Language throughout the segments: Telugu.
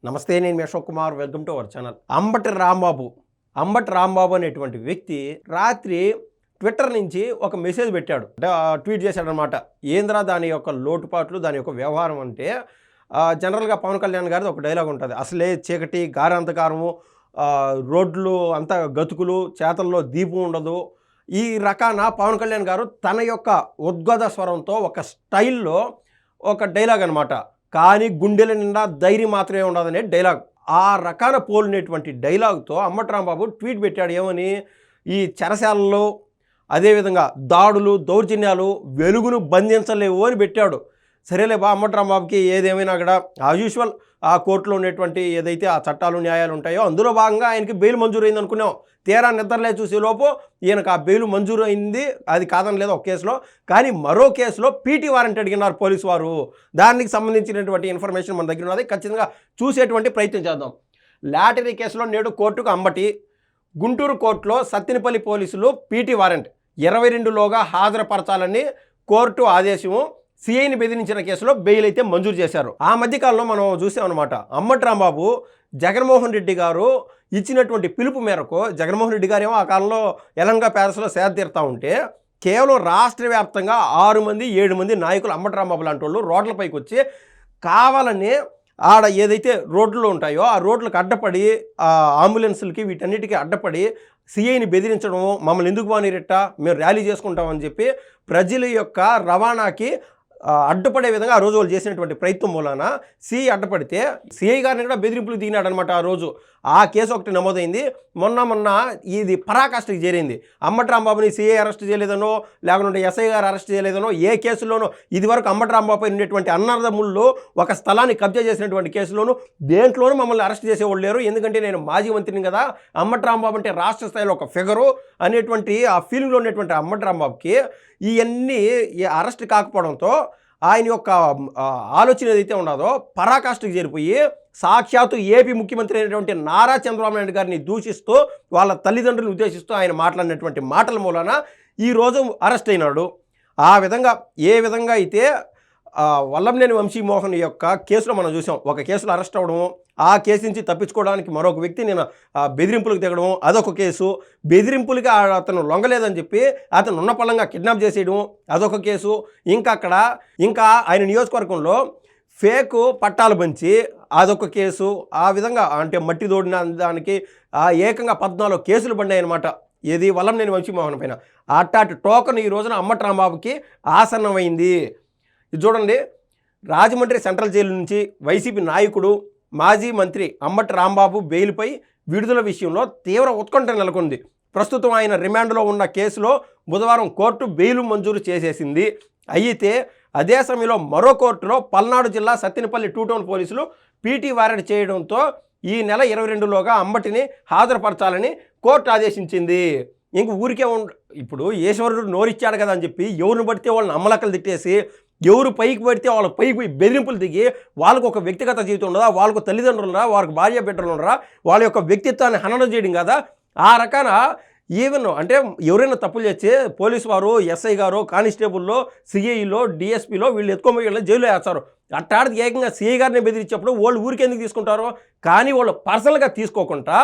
నమస్తే, నేను మీ Ashok Kumar. Welcome to our channel. Ambati Rambabu అనేటువంటి వ్యక్తి రాత్రి ట్విట్టర్ నుంచి ఒక మెసేజ్ పెట్టాడు. అంటే ట్వీట్ చేశాడనమాట. ఏంద్రా దాని యొక్క లోటుపాట్లు, దాని యొక్క వ్యవహారం అంటే జనరల్గా పవన్ కళ్యాణ్ గారిది ఒక డైలాగ్ ఉంటుంది. అసలే చీకటి, గారి అంధకారము, రోడ్లు అంతా గతుకులు, చేతల్లో దీపం ఉండదు. ఈ రకాన పవన్ కళ్యాణ్ గారు తన యొక్క ఉద్గత స్వరంతో ఒక స్టైల్లో ఒక డైలాగ్ అనమాట. కానీ గుండెల నిండా ధైర్యం మాత్రమే ఉండదనే డైలాగ్. ఆ రకాన పోలినటువంటి డైలాగ్తో అంబటి రాంబాబు ట్వీట్ పెట్టాడు. ఏమని? ఈ చెరసాలలో అదేవిధంగా దాడులు, దౌర్జన్యాలు వెలుగును బంధించలేవు అని పెట్టాడు. సరేలే అంబటి రాంబాబుకి ఏదేమైనా కూడా యాజ్ యూజువల్ ఆ కోర్టులో ఉన్నటువంటి ఏదైతే ఆ చట్టాలు న్యాయాలు ఉంటాయో అందులో భాగంగా ఆయనకి బెయిల్ మంజూరు అయింది అనుకున్నాం. తీరా నిద్రలే చూసేలోపు ఈయనకు ఆ బెయిల్ మంజూరు అయింది. అది కాదని లేదు ఒక కేసులో. కానీ మరో కేసులో పీటీ వారెంట్ అడిగినారు పోలీసు వారు. దానికి సంబంధించినటువంటి ఇన్ఫర్మేషన్ మన దగ్గర ఉన్నది. ఖచ్చితంగా చూసేటువంటి ప్రయత్నం చేద్దాం. లాటరీ కేసులో నేడు కోర్టుకు అంబటి, గుంటూరు కోర్టులో సత్తెనపల్లి పోలీసులు పీటీ వారెంట్ 22లోగా హాజరుపరచాలని కోర్టు ఆదేశము. సిఐని బెదిరించిన కేసులో బెయిల్ అయితే మంజూరు చేశారు. ఆ మధ్యకాలంలో మనం చూసామన్నమాట. అంబటి రాంబాబు జగన్మోహన్ రెడ్డి గారు ఇచ్చినటువంటి పిలుపు మేరకు, జగన్మోహన్ రెడ్డి గారు ఏమో ఆ కాలంలో ఎలంగా ప్యాలెస్లో సేద తీరుతూ ఉంటే కేవలం రాష్ట్ర వ్యాప్తంగా 6 మంది 7 మంది నాయకులు అంబటి రాంబాబు లాంటి వాళ్ళు రోడ్లపైకి వచ్చి కావాలని ఆడ ఏదైతే రోడ్లు ఉంటాయో ఆ రోడ్లకు అడ్డపడి, అంబులెన్సులకి వీటన్నిటికీ అడ్డపడి సిఐని బెదిరించడము, మమ్మల్ని ఎందుకు బానిరెట్టా, మేము ర్యాలీ చేసుకుంటామని చెప్పి ప్రజల యొక్క రవాణాకి అడ్డుపడే విధంగా ఆ రోజు వాళ్ళు చేసినటువంటి ప్రయత్నం మూలాన సిఐ అడ్డపడితే సిఐ గారిని కూడా బెదిరింపులు దిగినాడనమాట. ఆ రోజు ఆ కేసు ఒకటి నమోదైంది. మొన్న ఇది పరాకాష్ఠకి చేరింది. అంబటి రాంబాబుని సిఐ అరెస్ట్ చేయలేదనో, లేకుంటే ఎస్ఐ గారు అరెస్ట్ చేయలేదనో, ఏ కేసులోనో ఇదివరకు అంబటి రాంబాబుపై ఉన్నటువంటి అన్నదమ్ముళ్ళు ఒక స్థలాన్ని కబ్జా చేసినటువంటి కేసులోనూ దేంట్లోనూ మమ్మల్ని అరెస్ట్ చేసేవాళ్ళు లేరు. ఎందుకంటే నేను మాజీ మంత్రిని కదా, అంబటి రాంబాబు అంటే రాష్ట్ర స్థాయిలో ఒక ఫిగరు అనేటువంటి ఆ ఫీలింగ్లో ఉన్నటువంటి అంబటి రాంబాబుకి ఇవన్నీ అరెస్ట్ కాకపోవడంతో ఆయన యొక్క ఆలోచన ఏదైతే ఉన్నదో పరాకాష్ఠకి చేరిపోయి సాక్షాత్తు ఏపీ ముఖ్యమంత్రి అయినటువంటి నారా చంద్రబాబు నాయుడు గారిని దూషిస్తూ వాళ్ళ తల్లిదండ్రులను ఉద్దేశిస్తూ ఆయన మాట్లాడినటువంటి మాటల మూలన ఈరోజు అరెస్ట్ అయినాడు. ఆ విధంగా ఏ విధంగా అయితే వల్లంనేని వంశీమోహన్ యొక్క కేసులో మనం చూసాం. ఒక కేసులో అరెస్ట్ అవ్వడము, ఆ కేసు నుంచి తప్పించుకోవడానికి మరొక వ్యక్తి నేను బెదిరింపులకు దిగడం, అదొక కేసు. బెదిరింపులకి అతను లొంగలేదని చెప్పి అతను ఉన్నపళంగా కిడ్నాప్ చేసేయడం, అదొక కేసు. ఇంకా ఆయన నియోజకవర్గంలో ఫేక్ పట్టాలు పంచి అదొక కేసు. ఆ విధంగా అంటే మట్టి తోడిన దానికి ఏకంగా 14 కేసులు పడ్డాయన్నమాట. ఏది? వల్లంనేని వంశీమోహన్ పైన. అట్టాటి టోకన్ ఈ రోజున అంబటి రాంబాబుకి ఆసన్నమైంది. ఇది చూడండి. రాజమండ్రి సెంట్రల్ జైలు నుంచి వైసీపీ నాయకుడు, మాజీ మంత్రి అంబటి రాంబాబు బెయిల్పై విడుదల విషయంలో తీవ్ర ఉత్కంఠ నెలకొంది. ప్రస్తుతం ఆయన రిమాండ్లో ఉన్న కేసులో బుధవారం కోర్టు బెయిల్ మంజూరు చేసేసింది. అయితే అదే సమయంలో మరో కోర్టులో పల్నాడు జిల్లా సత్తెనపల్లి 2 టౌన్ పోలీసులు పీటీ వారెంట్ చేయడంతో ఈ నెల 22లోగా అంబటిని హాజరుపరచాలని కోర్టు ఆదేశించింది. ఇంక ఊరికే ఇప్పుడు ఈశ్వరుడు నోరిచ్చాడు కదా అని చెప్పి ఎవరిని పడితే వాళ్ళని అమ్మలక్కలు తిట్టేసి, ఎవరు పైకి పడితే వాళ్ళకి పైకి పోయి బెదిరింపులు దిగి వాళ్ళకు ఒక వ్యక్తిగత జీవితం ఉండదా, వాళ్ళకు తల్లిదండ్రులరా, వాళ్ళకి భార్య బిడ్డలు ఉండరా, వాళ్ళ యొక్క వ్యక్తిత్వాన్ని హననం చేయడం కదా. ఆ రకాన ఈవెన్ అంటే ఎవరైనా తప్పులు చేస్తే పోలీసు వారు, ఎస్ఐ గారు, కానిస్టేబుల్లో, సిఐలో, డిఎస్పీలో వీళ్ళు ఎత్తుకోమని జైల్లో వేస్తారు. అట్టాడికి ఏకంగా సిఐ గారిని బెదిరించినప్పుడు వాళ్ళు ఊరికి ఎందుకు తీసుకుంటారో, కానీ వాళ్ళు పర్సనల్గా తీసుకోకుండా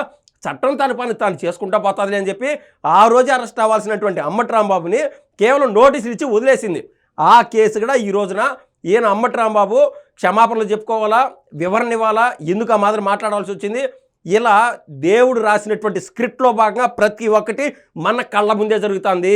చట్టం తన పని తాను చేసుకుంటా పోతుంది అని చెప్పి ఆ రోజే అరెస్ట్ అవ్వాల్సినటువంటి అంబటి రాంబాబుని కేవలం నోటీసులు ఇచ్చి వదిలేసింది. ఆ కేసు కూడా ఈ రోజున ఈయన అంబటి రాంబాబు క్షమాపణలు చెప్పుకోవాలా, వివరణ ఇవ్వాలా, ఎందుకు ఆ మాదిరి మాట్లాడాల్సి వచ్చింది. ఇలా దేవుడు రాసినటువంటి స్క్రిప్ట్లో భాగంగా ప్రతి ఒక్కటి మన కళ్ళ ముందే జరుగుతుంది.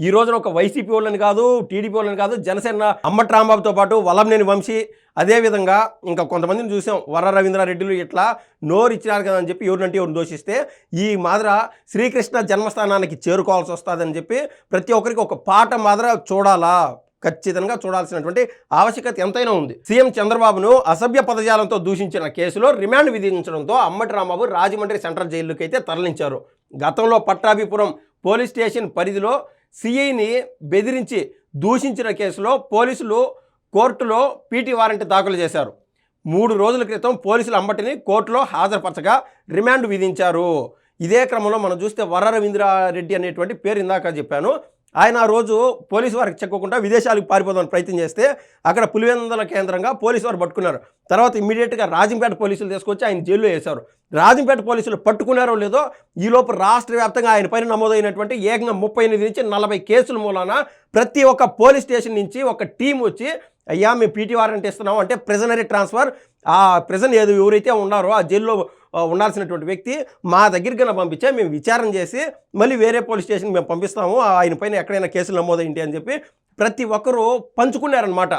ఈ రోజున ఒక వైసీపీ వాళ్ళని కాదు, టీడీపీ వాళ్ళని కాదు, జనసేన అంబటి రాంబాబుతో పాటు వల్లంనేని వంశీ, అదేవిధంగా ఇంకా కొంతమందిని చూసాం. వర్ర రవీంద్రారెడ్డిలు ఇట్లా నోరు ఇచ్చినారు కదా అని చెప్పి ఎవరినంటే ఎవరిని దోషిస్తే ఈ మాదిర శ్రీకృష్ణ జన్మస్థానానికి చేరుకోవాల్సి వస్తుందని చెప్పి ప్రతి ఒక్కరికి ఒక పాట మాదిర చూడాలా, ఖచ్చితంగా చూడాల్సినటువంటి ఆవశ్యకత ఎంతైనా ఉంది. సీఎం చంద్రబాబును అసభ్య పదజాలంతో దూషించిన కేసులో రిమాండ్ విధించడంతో అంబటి రాంబాబు రాజమండ్రి సెంట్రల్ జైలుకి అయితే తరలించారు. గతంలో పట్టాభిపురం పోలీస్ స్టేషన్ పరిధిలో సిఐని బెదిరించి దూషించిన కేసులో పోలీసులు కోర్టులో పీటీ వారెంట్ దాఖలు చేశారు. 3 రోజుల క్రితం పోలీసులు అంబటిని కోర్టులో హాజరుపరచగా రిమాండ్ విధించారు. ఇదే క్రమంలో మనం చూస్తే వర్ర రవీంద్రారెడ్డి అనేటువంటి పేరు ఇందాక చెప్పాను. ఆయన ఆ రోజు పోలీసు వారికి చెక్కకుండా విదేశాలకు పారిపోదామని ప్రయత్నం చేస్తే అక్కడ పులివెందుల కేంద్రంగా పోలీసు వారు పట్టుకున్నారు. తర్వాత ఇమ్మీడియట్గా రాజంపేట పోలీసులు తీసుకొచ్చి ఆయన జైల్లో వేశారు. రాజంపేట పోలీసులు పట్టుకున్నారో లేదో ఈలోపు రాష్ట్ర వ్యాప్తంగా ఆయన పైన నమోదైనటువంటి ఏకంగా 38 నుంచి 40 కేసుల మూలాన ప్రతి ఒక్క పోలీస్ స్టేషన్ నుంచి ఒక టీం వచ్చి అయ్యా మేము పీటీ వారెంట్ ఇస్తున్నాం అంటే ప్రిజనరీ ట్రాన్స్ఫర్, ఆ ప్రిజన్ ఎవరైతే ఉన్నారో ఆ జైల్లో ఉండాల్సినటువంటి వ్యక్తి మా దగ్గరికి పంపించే మేము విచారణ చేసి మళ్ళీ వేరే పోలీస్ స్టేషన్కి మేము పంపిస్తాము, ఆయన పైన ఎక్కడైనా కేసులు నమోదైంటి అని చెప్పి ప్రతి ఒక్కరూ పంచుకున్నారనమాట.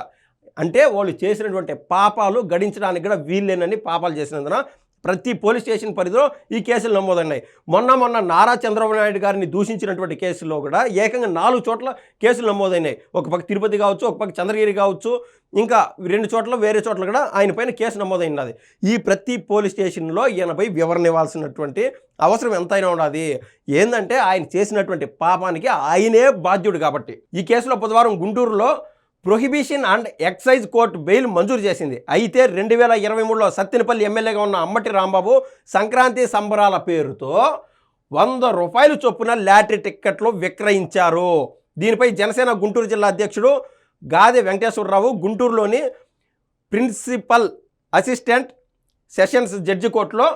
అంటే వాళ్ళు చేసినటువంటి పాపాలు గడించడానికి కూడా వీల్లేనని పాపాలు చేసినందున ప్రతి పోలీస్ స్టేషన్ పరిధిలో ఈ కేసులు నమోదన్నాయి. మొన్న నారా చంద్రబాబు నాయుడు గారిని దూషించినటువంటి కేసుల్లో కూడా ఏకంగా 4 చోట్ల కేసులు నమోదైనాయి. ఒక పక్క తిరుపతి కావచ్చు, ఒక పక్క చంద్రగిరి కావచ్చు, ఇంకా 2 చోట్ల వేరే చోట్ల కూడా ఆయన పైన కేసు నమోదైనది. ఈ ప్రతి పోలీస్ స్టేషన్లో ఈయనపై వివరణ ఇవ్వాల్సినటువంటి అవసరం ఎంతైనా ఉన్నది. ఏంటంటే ఆయన చేసినటువంటి పాపానికి ఆయనే బాధ్యుడు కాబట్టి. ఈ కేసులో బుధవారం గుంటూరులో prohibition and excise court bail మంజూరు చేసింది. అయితే 2023లో సత్తెనపల్లి ఎమ్మెల్యేగా ఉన్న అంబటి రాంబాబు సంక్రాంతి సంబరాల పేరుతో ₹100 చొప్పున లాటరీ టిక్కెట్లు విక్రయించారు. దీనిపై జనసేన గుంటూరు జిల్లా అధ్యక్షుడు గాదె వెంకటేశ్వరరావు గుంటూరులోని ప్రిన్సిపల్ అసిస్టెంట్ సెషన్స్ జడ్జి కోర్టులో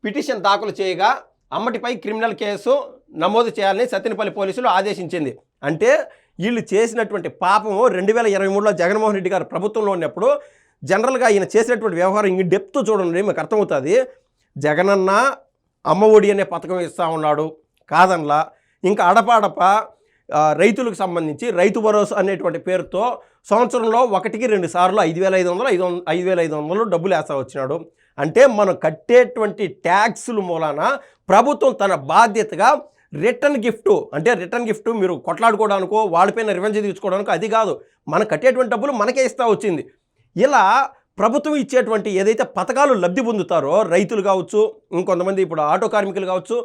పిటిషన్ దాఖలు చేయగా అంబటిపై క్రిమినల్ కేసు నమోదు చేయాలని సత్తెనపల్లి పోలీసులు ఆదేశించింది. అంటే వీళ్ళు చేసినటువంటి పాపము 2023లో జగన్మోహన్ రెడ్డి గారు ప్రభుత్వంలో ఉన్నప్పుడు జనరల్గా ఈయన చేసినటువంటి వ్యవహారం ఇంక డెప్త్ చూడండి మీకు అర్థమవుతుంది. జగనన్న అమ్మ ఒడి అనే పథకం ఇస్తూ ఉన్నాడు కాదనలా, ఇంకా అడపాడప రైతులకు సంబంధించి రైతు భరోసా అనేటువంటి పేరుతో సంవత్సరంలో 1-2 సార్లు 5,500 డబ్బులు వేస్తా వచ్చినాడు. అంటే మనం కట్టేటువంటి ట్యాక్సుల మూలాన ప్రభుత్వం తన బాధ్యతగా రిటర్న్ గిఫ్ట్ మీరు కొట్లాడుకోవడానికో వాళ్ళపైన రివెంజ్ తీర్చుకోవడానికో అది కాదు, మనం కట్టేటువంటి డబ్బులు మనకే ఇస్తూ వచ్చింది. ఇలా ప్రభుత్వం ఇచ్చేటువంటి ఏదైతే పథకాలు లబ్ధి పొందుతారో రైతులు కావచ్చు, ఇంకొంతమంది ఇప్పుడు ఆటో కార్మికులు కావచ్చు,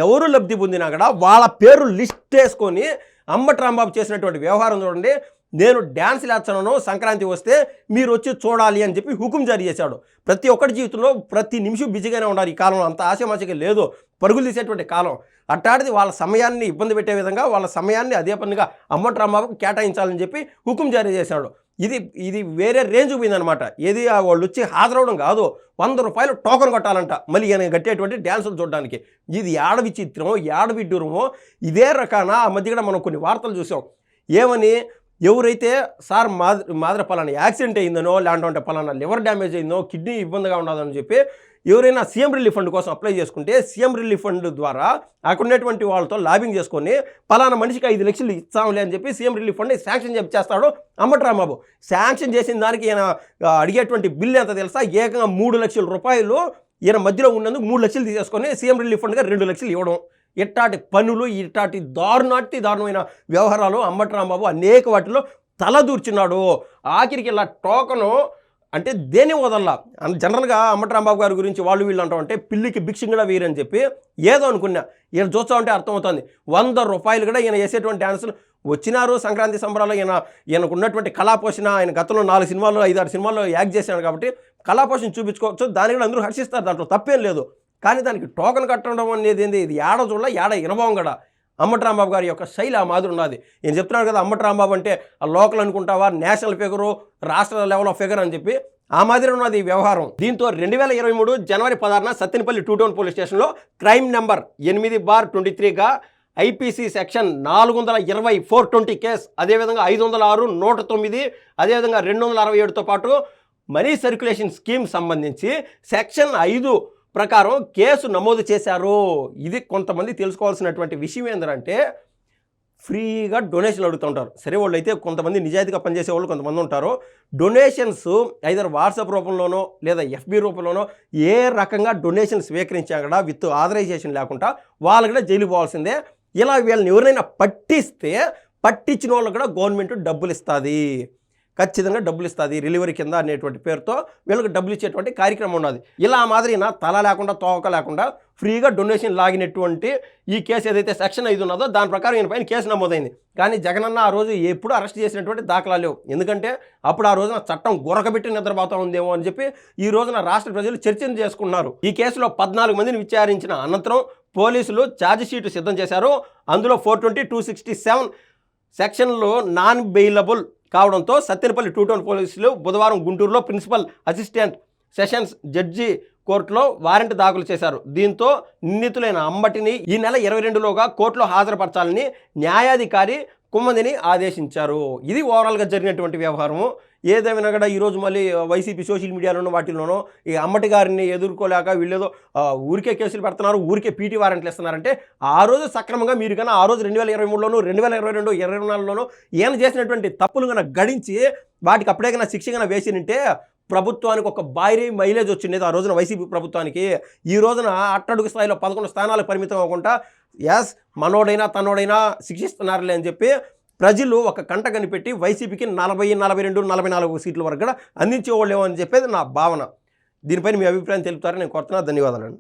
ఎవరు లబ్ధి పొందినా కూడా వాళ్ళ పేరు లిస్ట్ వేసుకొని అంబటి రాంబాబు చేసినటువంటి వ్యవహారం చూడండి. నేను డ్యాన్స్ వేస్తాను సంక్రాంతి వస్తే మీరు వచ్చి చూడాలి అని చెప్పి హుకుం జారీ చేశాడు. ప్రతి ఒక్కటి జీవితంలో ప్రతి నిమిషం బిజీగానే ఉండాలి. ఈ కాలంలో అంత ఆశమాషగా లేదు, పరుగులు తీసేటువంటి కాలం. అట్టాడిది వాళ్ళ సమయాన్ని ఇబ్బంది పెట్టే విధంగా వాళ్ళ సమయాన్ని అదే పనిగా అంబటి రాంబాబుకు కేటాయించాలని చెప్పి హుకుం జారీ చేశాడు. ఇది వేరే రేంజ్ పోయిందనమాట. ఏది వాళ్ళు వచ్చి హాజరవడం కాదు, ₹100 టోకెన్ కొట్టాలంట మళ్ళీ ఈయన కట్టేటువంటి డ్యాన్సులు చూడడానికి. ఇది ఏడ విచిత్రమో ఏడ విడ్డూరమో. ఇదే రకాన ఆ మధ్య కూడా మనం కొన్ని వార్తలు చూసాం. ఏమని ఎవరైతే సార్ మాదిర పలానా యాక్సిడెంట్ అయిందనో లేదంటే పలానా లివర్ డ్యామేజ్ అయిందో కిడ్నీ ఇబ్బందిగా ఉండదని చెప్పి ఎవరైనా సీఎం రిలీఫ్ ఫండ్ కోసం అప్లై చేసుకుంటే సీఎం రిలీఫ్ ఫండ్ ద్వారా అక్కడ ఉన్నటువంటి వాళ్ళతో లాబింగ్ చేసుకొని పలానా మనిషికి 5 లక్షలు ఇస్తాంలే అని చెప్పి సీఎం రిలీఫ్ ఫండ్ శాంక్షన్ చేస్తాడు అంబటి రాంబాబు. శాంక్షన్ చేసిన దానికి ఈయన అడిగేటువంటి బిల్లు ఎంత తెలుసా? ఏకంగా ₹3 లక్షలు ఈయన మధ్యలో ఉన్నందుకు 3 లక్షలు తీసేసుకొని సీఎం రిలీఫ్ ఫండ్గా 2 లక్షలు ఇవ్వడం. ఇట్లాంటి పనులు, ఇట్లాంటి దారుణమైన వ్యవహారాలు అంబటి రాంబాబు అనేక వాటిలో తలదూర్చున్నాడు. ఆఖరికి ఇలా టోకను అంటే దేని వదల్లా. జనరల్గా అంబటి రాంబాబు గారి గురించి వాళ్ళు వీళ్ళు అంటామంటే పిల్లికి భిక్షం కూడా వేయరని చెప్పి ఏదో అనుకున్నా. ఈయన చూస్తూ ఉంటే అర్థమవుతుంది. ₹100 కూడా ఈయన వేసేటువంటి డ్యాన్సులు వచ్చినారు. సంక్రాంతి సంబరాలు ఈయనకు ఉన్నటువంటి కళాపోషణ, ఆయన గతంలో 4 సినిమాల్లో 5-6 సినిమాల్లో యాక్ట్ చేశాడు కాబట్టి కళాపోషణ చూపించుకోవచ్చు. దాన్ని కూడా అందరూ హర్షిస్తారు, దాంట్లో తప్పేం లేదు. కానీ దానికి టోకెన్ కట్టడం అనేది ఏంది? ఇది ఏడ చూడాల ఏడ ఇనభావం కూడా. అంబటి రాంబాబు గారి యొక్క శైలి ఆ మాదిరి ఉన్నది. నేను చెప్తున్నాను కదా, అంబటి రాంబాబు అంటే లోకల్ అనుకుంటావా, నేషనల్ ఫిగరు, రాష్ట్ర లెవెల్ ఆఫ్ ఫిగర్ అని చెప్పి ఆ మాదిరి ఉన్నది ఈ వ్యవహారం. దీంతో 2023 జనవరి 16న సత్తెనపల్లి 2 టౌన్ పోలీస్ స్టేషన్లో క్రైమ్ నెంబర్ 8/23గా ఐపీసీ సెక్షన్ 420/420 కేసు, అదేవిధంగా 506, 109, అదేవిధంగా 267తో పాటు మనీ సర్క్యులేషన్ స్కీమ్ సంబంధించి సెక్షన్ 5 ప్రకారం కేసు నమోదు చేశారు. ఇది కొంతమంది తెలుసుకోవాల్సినటువంటి విషయం ఏంటంటే ఫ్రీగా డొనేషన్లు అడుగుతుంటారు. సరే, వాళ్ళు అయితే కొంతమంది నిజాయితీగా పనిచేసే వాళ్ళు కొంతమంది ఉంటారు. డొనేషన్స్ ఐదర్ వాట్సాప్ రూపంలోనో లేదా ఎఫ్బి రూపంలోనో ఏ రకంగా డొనేషన్ స్వీకరించా కూడా విత్ ఆథరైజేషన్ లేకుండా వాళ్ళు కూడా జైలు పోవాల్సిందే. ఇలా వీళ్ళని ఎవరైనా పట్టించిన వాళ్ళు కూడా గవర్నమెంట్ డబ్బులు ఇస్తుంది, ఖచ్చితంగా డబ్బులు ఇస్తుంది. రిలీవరీ కింద అనేటువంటి పేరుతో వీళ్ళకి డబ్బులు ఇచ్చేటువంటి కార్యక్రమం ఉన్నది. ఇలా మాదిరిన తల లేకుండా తోక లేకుండా ఫ్రీగా డొనేషన్ లాగినటువంటి ఈ కేసు ఏదైతే సెక్షన్ 5 ఉన్నదో దాని ప్రకారం ఈయన పైన కేసు నమోదైంది. కానీ జగనన్న ఆ రోజు ఎప్పుడు అరెస్ట్ చేసినటువంటి దాఖలా లేవు. ఎందుకంటే అప్పుడు ఆ రోజున చట్టం గురకబెట్టి నిద్రపోతా ఉందేమో అని చెప్పి ఈ రోజున రాష్ట్ర ప్రజలు చర్చను చేసుకున్నారు. ఈ కేసులో 14 మందిని విచారించిన అనంతరం పోలీసులు ఛార్జ్ షీటు సిద్ధం చేశారు. అందులో 420, 267 సెక్షన్లో నాన్ బెయిలబుల్ కావడంతో సత్తెనపల్లి 2 టౌన్ పోలీసులు బుధవారం గుంటూరులో ప్రిన్సిపల్ అసిస్టెంట్ సెషన్స్ జడ్జి కోర్టులో వారెంట్ దాఖలు చేశారు. దీంతో నిందితులైన అంబటిని ఈ నెల 22లోగా కోర్టులో హాజరుపరచాలని న్యాయాధికారి కుమ్మదిని ఆదేశించారు. ఇది ఓవరాల్గా జరిగినటువంటి వ్యవహారము. ఏదేమైనా కూడా ఈరోజు మళ్ళీ వైసీపీ సోషల్ మీడియాలోనూ వాటిల్లోనూ ఈ అంబటి గారిని ఎదుర్కోలేక వీళ్ళేదో ఊరికే కేసులు పెడుతున్నారు, ఊరికే పీటీ వారెంట్లు ఇస్తున్నారంటే ఆ రోజు సక్రమంగా మీరు కన్నా ఆ రోజు 2023లోను 2022 2024లోనూ ఈయన చేసినటువంటి తప్పులు కన్నా గడించి వాటికి అప్పుడే కన్నా శిక్ష కన్నా వేసినంటే ప్రభుత్వానికి ఒక భారీ మైలేజ్ వచ్చిండేది ఆ రోజున వైసీపీ ప్రభుత్వానికి. ఈ రోజున అట్టడుగు స్థాయిలో 11 స్థానాలకు పరిమితం అవ్వకుండా యాస్ మనోడైనా తనోడైనా శిక్షిస్తున్నారులే అని చెప్పి ప్రజలు ఒక కంట కనిపెట్టి వైసీపీకి 40, 42, 44 సీట్ల వరకు కూడా అందించేవాళ్ళేమో అని చెప్పేది నా భావన. దీనిపైన మీ అభిప్రాయం తెలుపుతారని నేను కోరుతున్నా. ధన్యవాదాలు.